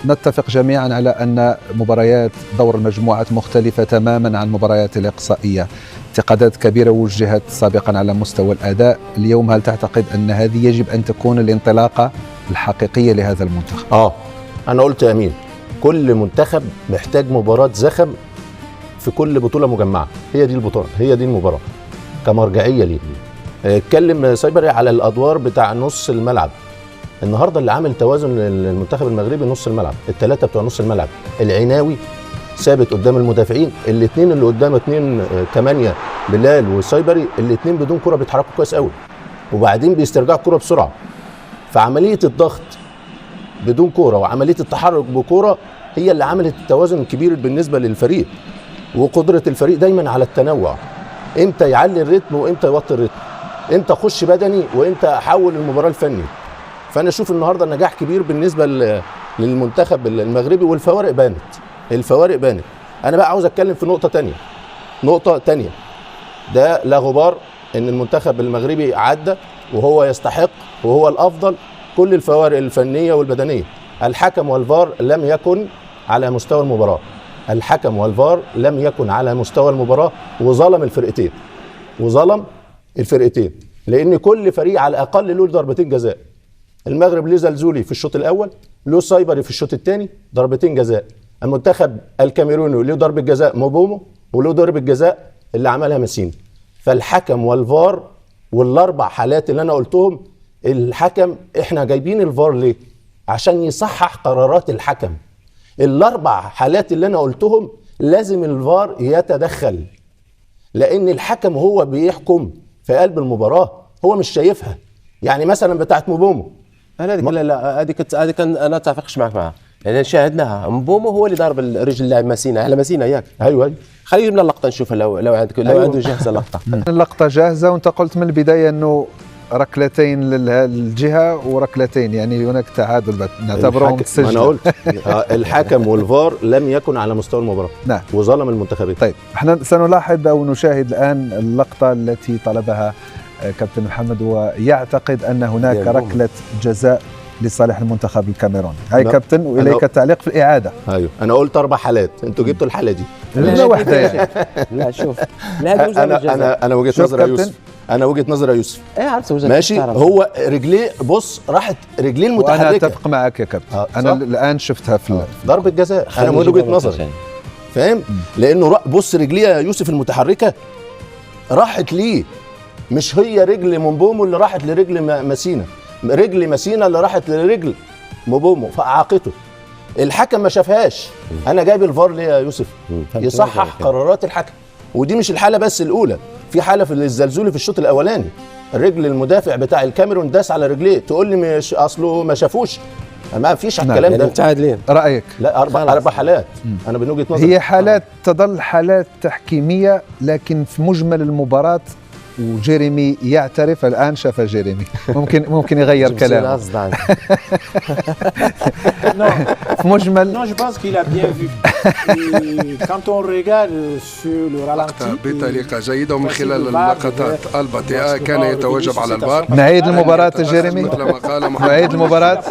نتفق جميعا على أن مباريات دور المجموعات مختلفة تماما عن مباريات الإقصائية. انتقادات كبيرة وجهت سابقا على مستوى الأداء. اليوم هل تعتقد أن هذه يجب أن تكون الانطلاقة الحقيقية لهذا المنتخب؟ أنا قلت يا أمين، كل منتخب محتاج مباراة زخم في كل بطولة مجمعة. هي دي البطولة، هي دي المباراة كمرجعية ليه. اتكلم سايبري على الأدوار بتاع نص الملعب. النهارده اللي عامل توازن للمنتخب المغربي نص الملعب، الثلاثه بتوع نص الملعب، العناوي ثابت قدام المدافعين، الاثنين اللي قدام 2-8 بلال وسايبري، الاثنين بدون كره بيتحركوا كويس قوي، وبعدين بيسترجعوا الكره بسرعه. فعمليه الضغط بدون كره وعمليه التحرك بكره هي اللي عملت التوازن الكبير بالنسبه للفريق، وقدره الفريق دايما على التنوع، امتى يعلي الريتم وامتى يوطي الريتم، امتى اخش بدني وامتى احول المباراه الفني. فانا اشوف النهارده نجاح كبير بالنسبه للمنتخب المغربي، والفوارق بانت، الفوارق بانت. انا بقى عاوز اتكلم في نقطه تانية، ده لا غبار ان المنتخب المغربي عدى وهو يستحق وهو الافضل. كل الفوارق الفنيه والبدنيه، الحكم والفار لم يكن على مستوى المباراه، الحكم والفار لم يكن على مستوى المباراه، وظلم الفرقتين، لان كل فريق على الاقل له ضربتين جزاء. المغرب له زلزولي في الشوط الاول، له سايبري في الشوط الثاني ضربتين جزاء. المنتخب الكاميروني له ضربه جزاء موبومو، وله ضربه جزاء اللي عملها ماسينا. فالحكم والفار والاربع حالات اللي انا قلتهم، الحكم احنا جايبين الفار ليه؟ عشان يصحح قرارات الحكم. الاربع حالات اللي انا قلتهم لازم الفار يتدخل، لان الحكم هو بيحكم في قلب المباراه، هو مش شايفها. يعني مثلا بتاعت موبومو، لا هذه كان انا اتفقش معها، يعني شاهدناها. مبومو هو اللي ضرب رجل اللاعب ماسينا على ماسينا ياك. ايوه خلينا من اللقطه نشوفها لو عندك عنده جاهزه اللقطه. اللقطه جاهزه، وانت قلت من البدايه انه ركلتين للجهه وركلتين، يعني هناك تعادل نعتبرهم تسجل. انا قلت الحكم والفار لم يكن على مستوى المباراه، نعم، وظلم المنتخبين. طيب احنا سنلاحظ او نشاهد الان اللقطه التي طلبها كابتن محمد، ويعتقد ان هناك ركله جزاء لصالح المنتخب الكاميروني. هاي كابتن، واليك التعليق في الاعاده. ايوه انا قلت 4 حالات، انتوا جبتوا الحاله دي. لا واحده يعني. لا شوف، انا وجهه نظري يا يوسف، انا وجهه نظري يا يوسف. عرفت وجهه ماشي. هو رجليه، بص راحت رجليه المتحركه. وانا اتفق معك يا كابتن. انا الان شفتها في ضربه جزاء، انا من وجهه نظري، فاهم؟ لانه بص رجليه يا يوسف المتحركه راحت ليه، مش هي رجل موبومو اللي راحت لرجل ماسينا، رجل ماسينا اللي راحت لرجل موبومو، فاعاقته. الحكم ما شافهاش. انا جايب الفار ليه يا يوسف؟ يصحح قرارات الحكم. ودي مش الحاله بس الاولى، في حاله في الزلزولي في الشوط الاولاني، الرجل المدافع بتاع الكاميرون داس على رجليه، تقول لي مش اصله ما شافوش؟ ما فيش على الكلام ده. متعادلين. رايك؟ لا 4 حالات. انا من وجهه نظري هي حالات تظل حالات تحكيميه، لكن في مجمل المباراه، وجيريمي يعترف الآن، شاف جيريمي ممكن يغير كلامه. في مجمل Non, je pense qu'il a bien vu. Quand on regarde sur le ralenti بطريقة جيدة ومن خلال اللقطات البطيئة كان يتوجب على الفار. نعيد المباراة جيريمي، نعيد المباراة.